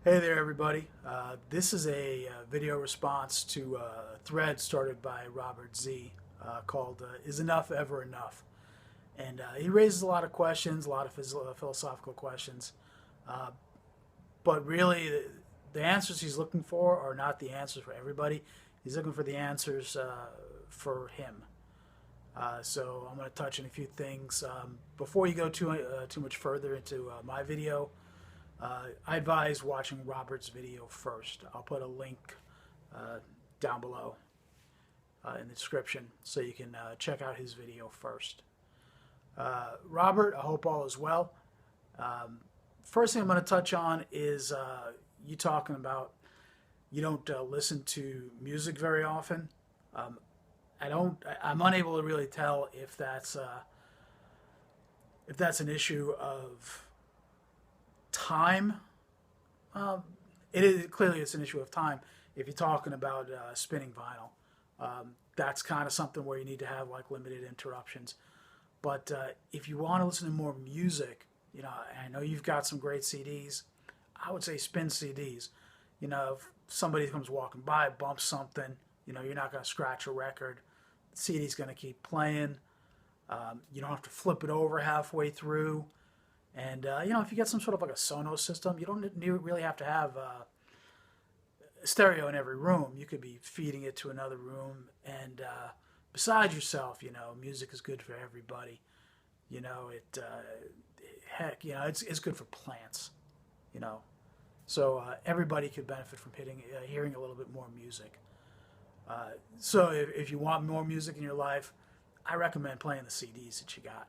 Hey there, everybody. This is a video response to a thread started by Robert Z called Is Enough Ever Enough? And he raises a lot of questions, a lot of philosophical questions. Uh, but really, the answers he's looking for are not the answers for everybody. He's looking for the answers for him. So I'm going to touch on a few things. Before you go too much further into my video, I advise watching Robert's video first. I'll put a link down below in the description so you can check out his video first. Robert, I hope all is well. First thing I'm going to touch on is you talking about you don't listen to music very often. I'm unable to really tell if that's an issue of time. It is clearly it's an issue of time. If you're talking about spinning vinyl, that's kind of something where you need to have like limited interruptions. But if you want to listen to more music, I know you've got some great CDs. I would say spin CDs. If somebody comes walking by, bumps something, you're not going to scratch a record. The CD's going to keep playing. You don't have to flip it over halfway through. And, if you get some sort of like a Sonos system, you don't really have to have a stereo in every room. You could be feeding it to another room. And besides yourself, music is good for everybody. It's good for plants, So everybody could benefit from hearing a little bit more music. So if you want more music in your life, I recommend playing the CDs that you got.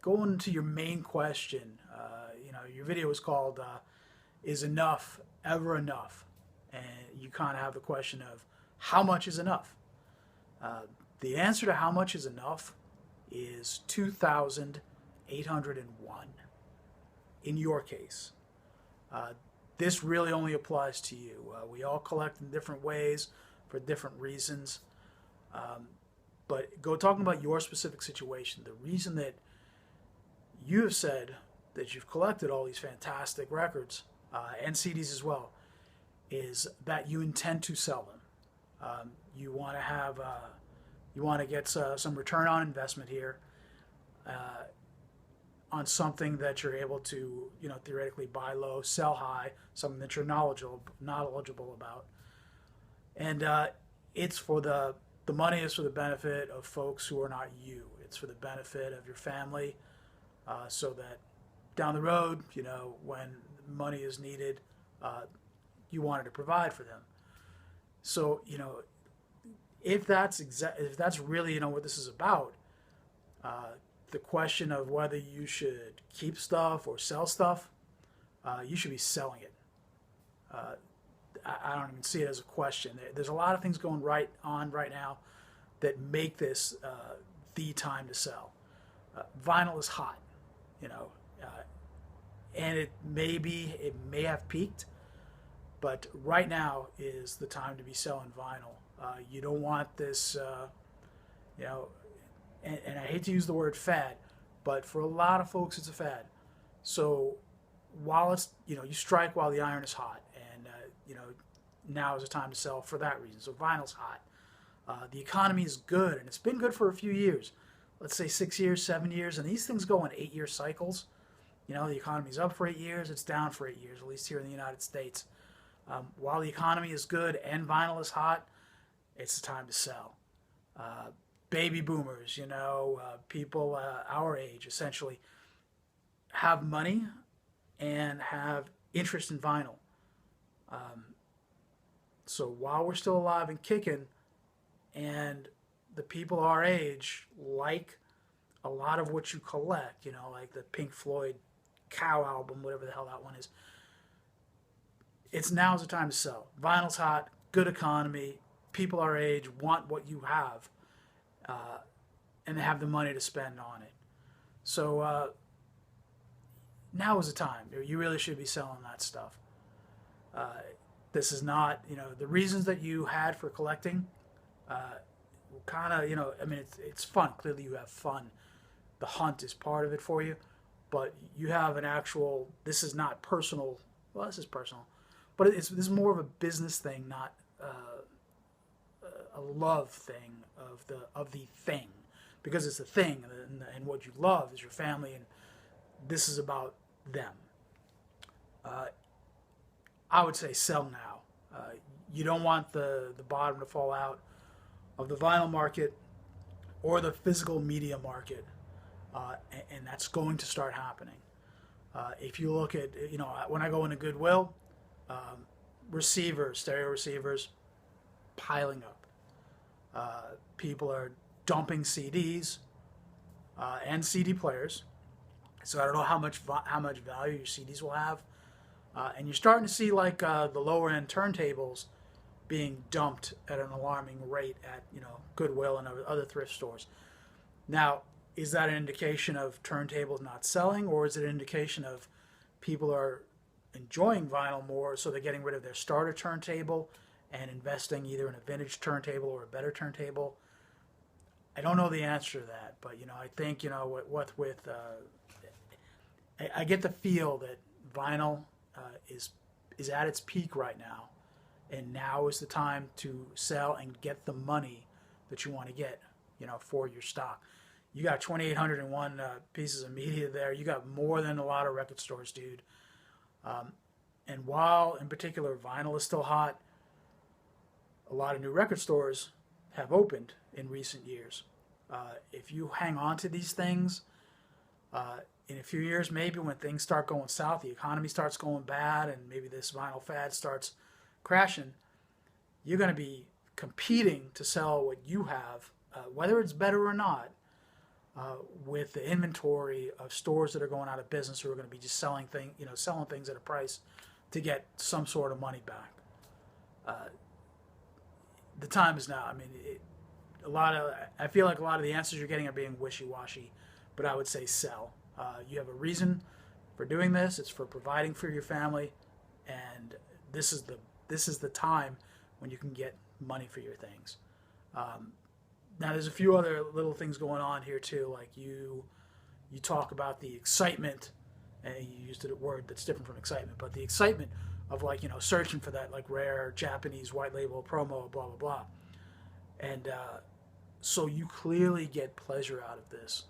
Going to your main question, your video was called Is Enough Ever Enough? And you kind of have the question of how much is enough? The answer to how much is enough is 2,801 in your case. This really only applies to you. We all collect in different ways for different reasons. But talking about your specific situation, the reason that you have said that you've collected all these fantastic records and CDs as well is that you intend to sell them. You want to get some return on investment here on something that you're able to theoretically buy low, sell high, something that you're knowledgeable about, and it's for the money is for the benefit of folks who are not you. It's for the benefit of your family. So that down the road, when money is needed, you wanted to provide for them. So, if that's really what this is about, the question of whether you should keep stuff or sell stuff, you should be selling it. I don't even see it as a question. There's a lot of things going on right now that make this the time to sell. Vinyl is hot. And it may have peaked, but right now is the time to be selling vinyl. You don't want this, and I hate to use the word fad, but for a lot of folks it's a fad. So while it's, you strike while the iron is hot, and, now is the time to sell for that reason. So vinyl's hot. The economy is good, and it's been good for a few years. Let's say 6 years, 7 years, and these things go in 8-year cycles. The economy's up for 8 years, it's down for 8 years, at least here in the United States. While the economy is good and vinyl is hot, it's the time to sell. Baby boomers, people our age, essentially, have money and have interest in vinyl. So while we're still alive and kicking, and the people our age like a lot of what you collect, like the Pink Floyd Cow album, whatever the hell that one is. Now's the time to sell. Vinyl's hot, good economy, people our age want what you have, and they have the money to spend on it. So now is the time. You really should be selling that stuff. This is not, the reasons that you had for collecting, kind of, it's fun. Clearly you have fun. The hunt is part of it for you, but you have an actual, this is not personal well, this is personal, but this is more of a business thing, not a love thing of the thing, because it's a thing, and what you love is your family, and this is about them. Uh, I would say sell now. You don't want the bottom to fall out of the vinyl market or the physical media market, and that's going to start happening. If you look at, when I go into Goodwill, receivers, stereo receivers, piling up. People are dumping CDs and CD players. So I don't know how much value your CDs will have, and you're starting to see like the lower end turntables being dumped at an alarming rate at Goodwill and other thrift stores. Now, is that an indication of turntables not selling, or is it an indication of people are enjoying vinyl more, so they're getting rid of their starter turntable and investing either in a vintage turntable or a better turntable? I don't know the answer to that, but I think I get the feel that vinyl is at its peak right now, and now is the time to sell and get the money that you want to get, for your stock. You got 2,801 pieces of media there. You got more than a lot of record stores, dude. And while, in particular, vinyl is still hot, a lot of new record stores have opened in recent years. If you hang on to these things, in a few years, maybe when things start going south, the economy starts going bad, and maybe this vinyl fad starts crashing, you're going to be competing to sell what you have, whether it's better or not, with the inventory of stores that are going out of business, who are going to be just selling things at a price to get some sort of money back. The time is now. I mean, I feel like a lot of the answers you're getting are being wishy-washy, but I would say sell. You have a reason for doing this. It's for providing for your family, and this is the time when you can get money for your things. Now, there's a few other little things going on here too. Like you talk about the excitement, and you used a word that's different from excitement, but the excitement of searching for that rare Japanese white label promo, blah blah blah, and so you clearly get pleasure out of this,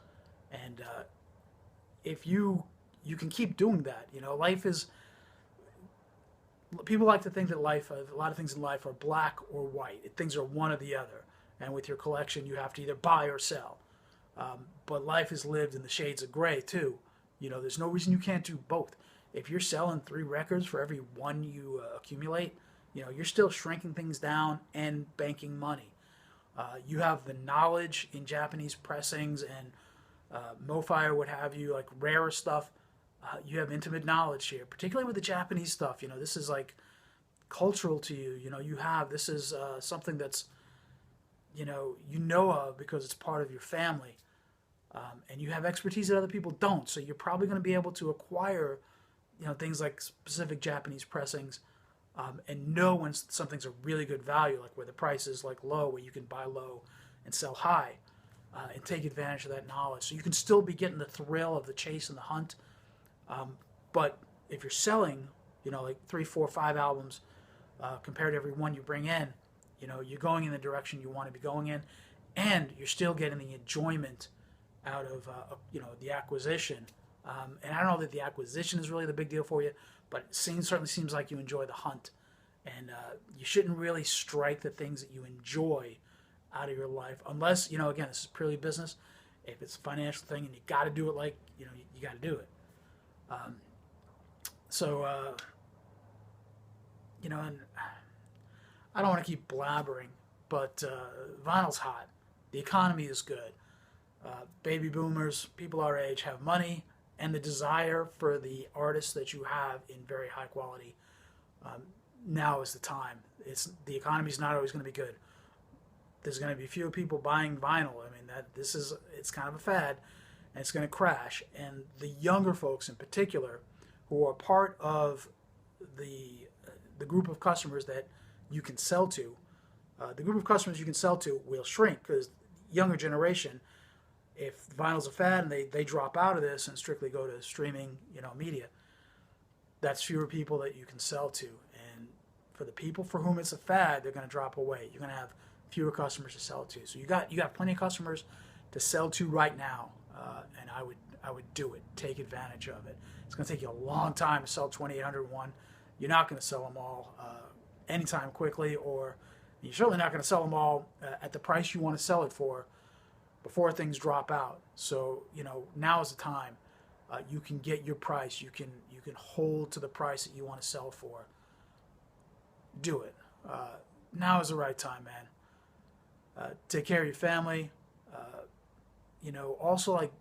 and if you can keep doing that, life is. People like to think that a lot of things in life are black or white. Things are one or the other. And with your collection, you have to either buy or sell. But life is lived in the shades of gray, too. There's no reason you can't do both. If you're selling 3 records for every one you accumulate, you're still shrinking things down and banking money. You have the knowledge in Japanese pressings and MoFi or what have you, like rarer stuff. You have intimate knowledge here, particularly with the Japanese stuff. This is like cultural to you. This is something that's, of because it's part of your family. And you have expertise that other people don't. So you're probably going to be able to acquire, things like specific Japanese pressings and know when something's a really good value, like where the price is low, where you can buy low and sell high, and take advantage of that knowledge. So you can still be getting the thrill of the chase and the hunt. But if you're selling, 3, 4, 5 albums compared to every one you bring in, you're going in the direction you want to be going in, and you're still getting the enjoyment out of, the acquisition. And I don't know that the acquisition is really the big deal for you, but it certainly seems like you enjoy the hunt. And you shouldn't really strike the things that you enjoy out of your life, unless, again, this is purely business. If it's a financial thing and you got to do it you got to do it. And I don't want to keep blabbering, but vinyl's hot. The economy is good. Baby boomers, people our age, have money and the desire for the artists that you have in very high quality. Now is the time. The economy's not always going to be good. There's going to be fewer people buying vinyl. I mean, it's kind of a fad, and it's going to crash. And the younger folks in particular, who are part of the group of customers that you can sell to, will shrink, because younger generation, if vinyl's a fad and they drop out of this and strictly go to streaming, media, that's fewer people that you can sell to. And for the people for whom it's a fad, they're going to drop away. You're going to have fewer customers to sell to. So you got plenty of customers to sell to right now, and I would do it. Take advantage of it. It's going to take you a long time to sell 2801. You're not going to sell them all anytime quickly, or you're certainly not going to sell them all at the price you want to sell it for before things drop out. So now is the time. You can get your price. You can hold to the price that you want to sell for. Do it. Now is the right time, man. Take care of your family. Also, like,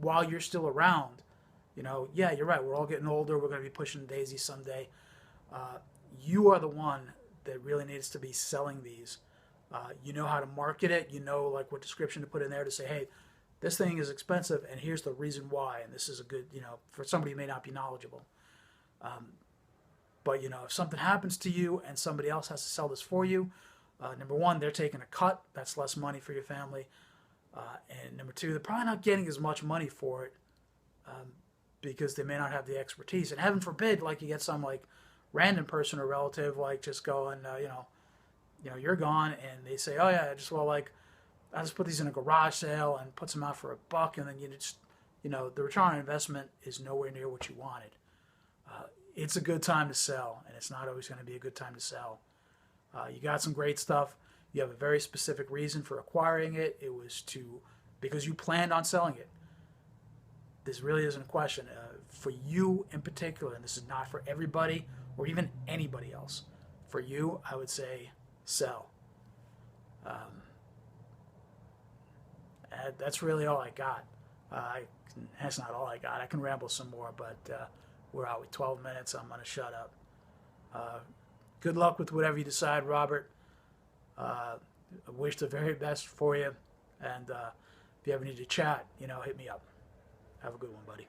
while you're still around, yeah, you're right. We're all getting older. We're going to be pushing daisies someday. You are the one that really needs to be selling these. You know how to market it. You know, like, what description to put in there to say, hey, this thing is expensive, and here's the reason why. And this is a good, for somebody who may not be knowledgeable. But, if something happens to you and somebody else has to sell this for you, number one, they're taking a cut. That's less money for your family. And number two, they're probably not getting as much money for it because they may not have the expertise. And heaven forbid, like, you get some, like, random person or relative, like, just going, you're gone, and they say, oh, yeah, I just put these in a garage sale and puts them out for $1, and then the return on investment is nowhere near what you wanted. It's a good time to sell, and it's not always going to be a good time to sell. You got some great stuff. You have a very specific reason for acquiring it. It was because you planned on selling it. This really isn't a question. For you in particular, and this is not for everybody or even anybody else. For you, I would say sell. That's really all I got. That's not all I got. I can ramble some more, but we're out with 12 minutes. I'm going to shut up. Good luck with whatever you decide, Robert. I wish the very best for you. And if you ever need to chat, hit me up. Have a good one, buddy.